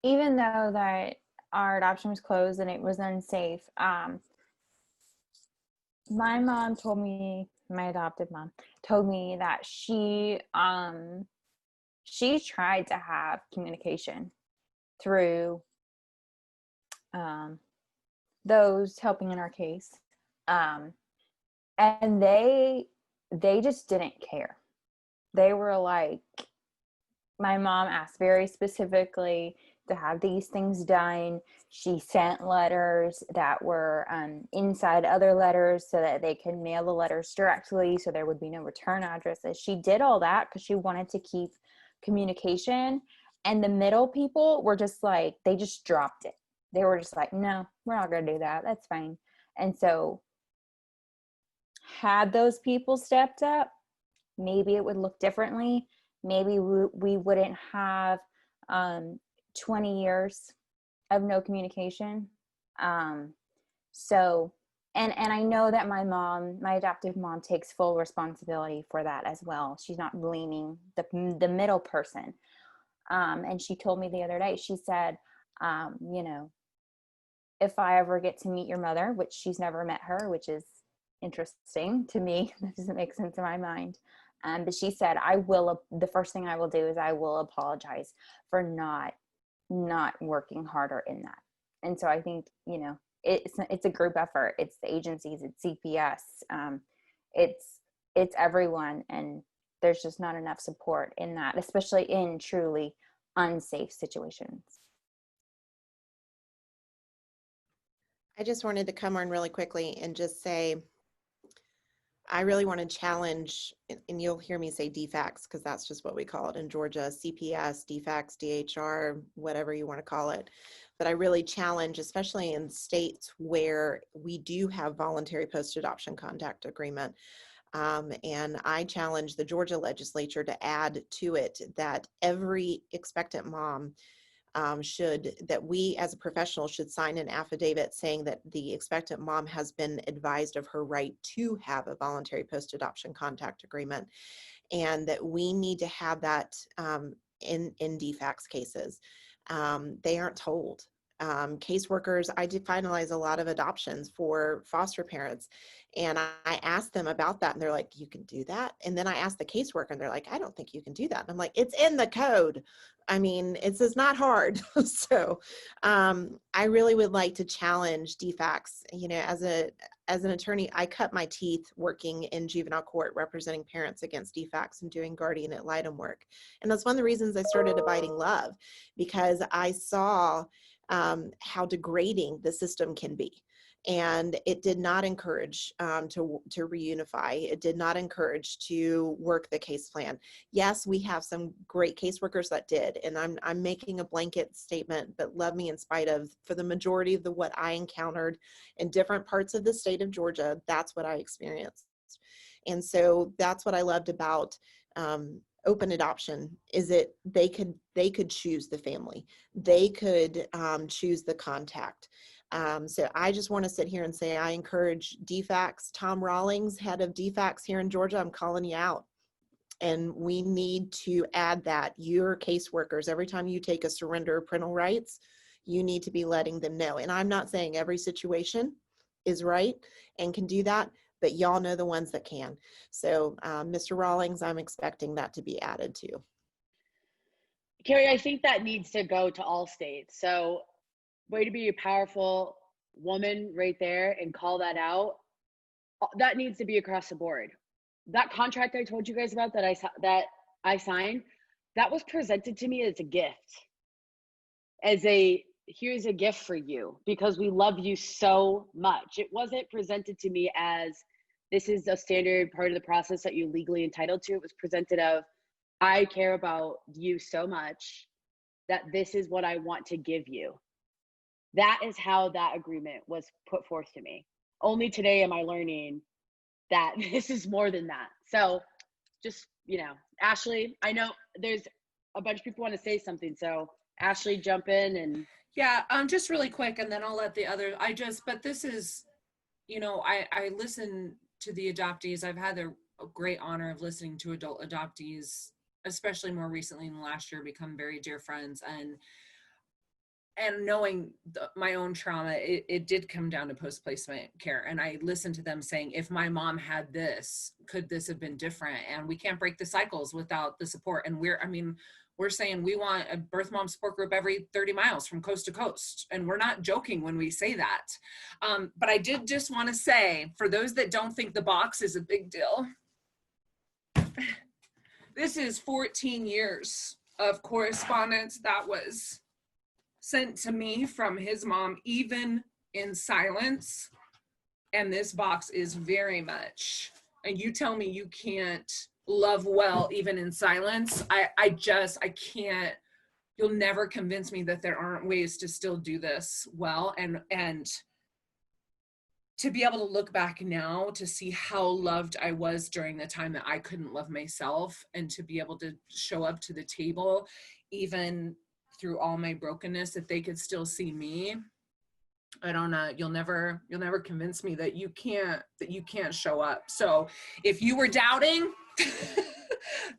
even though that our adoption was closed and it was unsafe, my mom told me, my adoptive mom told me that she tried to have communication through those helping in our case, and they just didn't care. They were like, my mom asked very specifically to have these things done. She sent letters that were inside other letters so that they could mail the letters directly, so there would be no return addresses. She did all that because she wanted to keep communication. And the middle people were just like, they just dropped it. They were just like, no, we're not going to do that. That's fine. And so had those people stepped up, maybe it would look differently. Maybe we wouldn't have 20 years of no communication. So, and I know that my adoptive mom takes full responsibility for that as well. She's not blaming the middle person. And she told me the other day, she said, you know, if I ever get to meet your mother, which she's never met her, which is interesting to me, that doesn't make sense in my mind. But she said, the first thing I will do is I will apologize for not working harder in that. And so I think, you know, it's a group effort. It's the agencies, it's CPS, it's everyone. And there's just not enough support in that, especially in truly unsafe situations. I just wanted to come on really quickly and just say, I really want to challenge, and you'll hear me say DFACS because that's just what we call it in Georgia, CPS, DFACS, DHR, whatever you want to call it. But I really challenge, especially in states where we do have voluntary post-adoption contact agreement. And I challenge the Georgia legislature to add to it that every expectant mom that we as a professional should sign an affidavit saying that the expectant mom has been advised of her right to have a voluntary post-adoption contact agreement, and that we need to have that in DFACS cases. They aren't told. caseworkers. I do finalize a lot of adoptions for foster parents. And I asked them about that and they're like, you can do that? And then I asked the caseworker and they're like, I don't think you can do that. And I'm like, it's in the code. I mean, it's not hard. So I really would like to challenge DFACs. You know, as an attorney, I cut my teeth working in juvenile court representing parents against DFACs and doing guardian ad litem work. And that's one of the reasons I started Abiding Love, because I saw how degrading the system can be. And it did not encourage to reunify. It did not encourage to work the case plan. Yes, we have some great caseworkers that did, and I'm making a blanket statement, but love me in spite of, for the majority of what I encountered in different parts of the state of Georgia, that's what I experienced. And so that's what I loved about open adoption, is it they could choose the family, they could choose the contact. So I just want to sit here and say I encourage DFACs. Tom Rawlings, head of DFACs here in Georgia, I'm calling you out. And we need to add that your caseworkers, every time you take a surrender of parental rights, you need to be letting them know. And I'm not saying every situation is right and can do that, but y'all know the ones that can. So Mr. Rawlings, I'm expecting that to be added too. Carrie, I think that needs to go to all states. So way to be a powerful woman right there and call that out. That needs to be across the board. That contract I told you guys about that I signed, that was presented to me as a gift. Here's a gift for you because we love you so much. It wasn't presented to me as this is a standard part of the process that you're legally entitled to. It was presented of, I care about you so much that this is what I want to give you. That is how that agreement was put forth to me. Only today am I learning that this is more than that. So just, Ashley, I know there's a bunch of people want to say something. So Ashley, jump in and. Yeah, just really quick, and then I'll let the other, but this is, I listen to the adoptees. I've had the great honor of listening to adult adoptees, especially more recently in the last year, become very dear friends. And knowing my own trauma, it did come down to post-placement care. And I listened to them saying, if my mom had this, could this have been different? And we can't break the cycles without the support. And we're saying we want a birth mom support group every 30 miles from coast to coast. And we're not joking when we say that. But I did just want to say, for those that don't think the box is a big deal, this is 14 years of correspondence that was sent to me from his mom, even in silence. And this box is very much, and you tell me you can't love well, even in silence. I can't, you'll never convince me that there aren't ways to still do this well. And to be able to look back now to see how loved I was during the time that I couldn't love myself, and to be able to show up to the table, even through all my brokenness, that they could still see me. I don't know, you'll never convince me that you can't show up. So if you were doubting,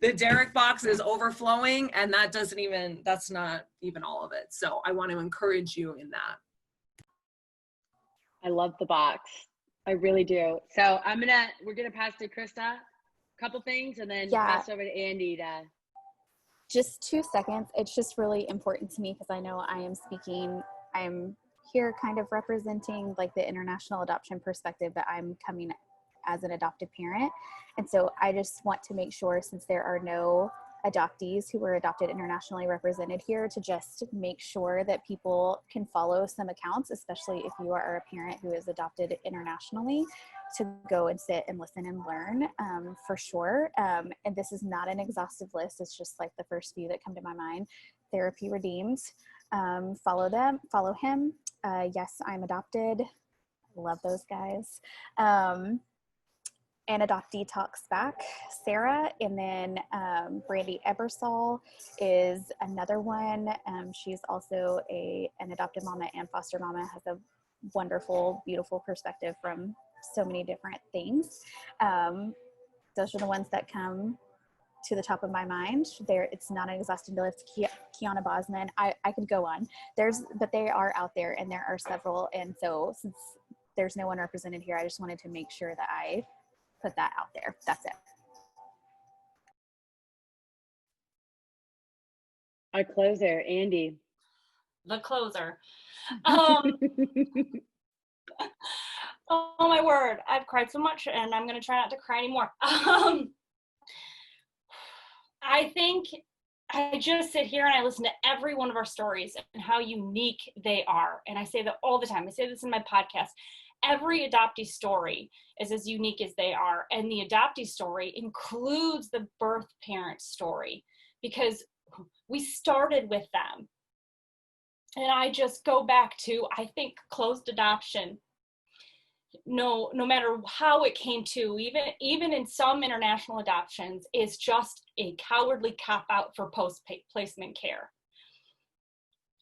the Derek box is overflowing, and that's not even all of it. So I want to encourage you in that. I love the box. I really do. So we're gonna pass to Krista, a couple things, and then pass over to Andy to. Just 2 seconds. It's just really important to me because I know I'm here kind of representing like the international adoption perspective, but I'm coming as an adoptive parent. And so I just want to make sure, since there are no adoptees who were adopted internationally represented here, to just make sure that people can follow some accounts, especially if you are a parent who is adopted internationally, to go and sit and listen and learn for sure. And this is not an exhaustive list. It's just like the first few that come to my mind. Therapy Redeemed. Follow him. Yes, I'm adopted. Love those guys. And Adoptee Talks Back, Sarah, and then Brandy Ebersol is another one. She's also an adoptive mama and foster mama, has a wonderful, beautiful perspective from so many different things. Those are the ones that come to the top of my mind. There, it's not an exhaustive list. Kiana Bosman, I could go on. But they are out there, and there are several. And so since there's no one represented here, I just wanted to make sure that I put that out there. That's it. Our closer, Andy. The closer. Oh my word, I've cried so much and I'm gonna try not to cry anymore. I think I just sit here and I listen to every one of our stories and how unique they are. And I say that all the time. I say this in my podcast. Every adoptee story is as unique as they are. And the adoptee story includes the birth parent story because we started with them. And I just go back to, I think, closed adoption, no matter how it came to, even in some international adoptions, is just a cowardly cop-out for post-placement care.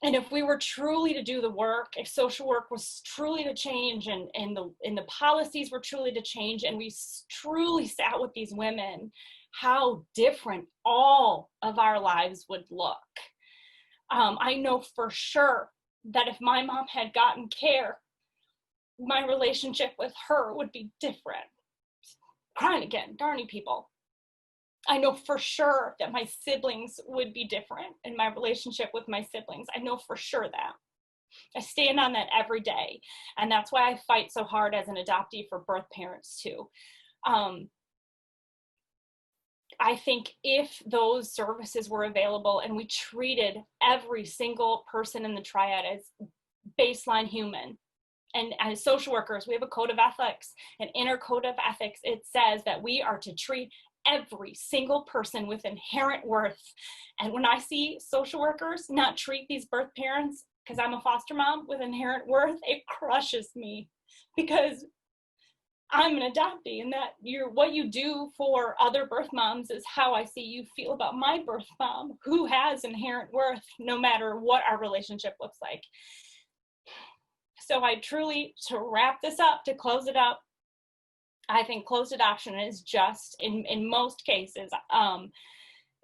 And if we were truly to do the work, if social work was truly to change and the policies were truly to change, and we truly sat with these women, how different all of our lives would look. I know for sure that if my mom had gotten care, my relationship with her would be different. Crying again, darn you people. I know for sure that my siblings would be different in my relationship with my siblings. I know for sure that. I stand on that every day. And that's why I fight so hard as an adoptee for birth parents too. I think if those services were available and we treated every single person in the triad as baseline human, and as social workers, we have a code of ethics, an inner code of ethics. It says that we are to treat every single person with inherent worth. And when I see social workers not treat these birth parents, because I'm a foster mom, with inherent worth, it crushes me, because I'm an adoptee, and that what you do for other birth moms is how I see you feel about my birth mom, who has inherent worth no matter what our relationship looks like. So I truly, to wrap this up, to close it up, I think closed adoption is just, in most cases,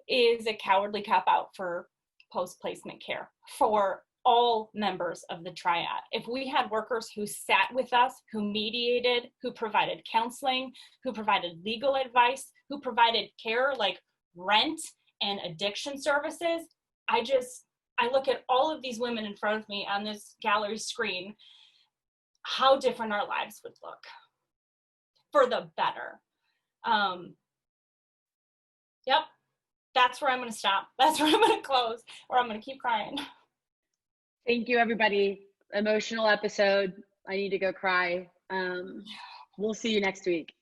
is a cowardly cop-out for post-placement care for all members of the triad. If we had workers who sat with us, who mediated, who provided counseling, who provided legal advice, who provided care like rent and addiction services, I look at all of these women in front of me on this gallery screen, how different our lives would look for the better. Yep, that's where I'm gonna stop. That's where I'm gonna close, or I'm gonna keep crying. Thank you, everybody. Emotional episode. I need to go cry. We'll see you next week.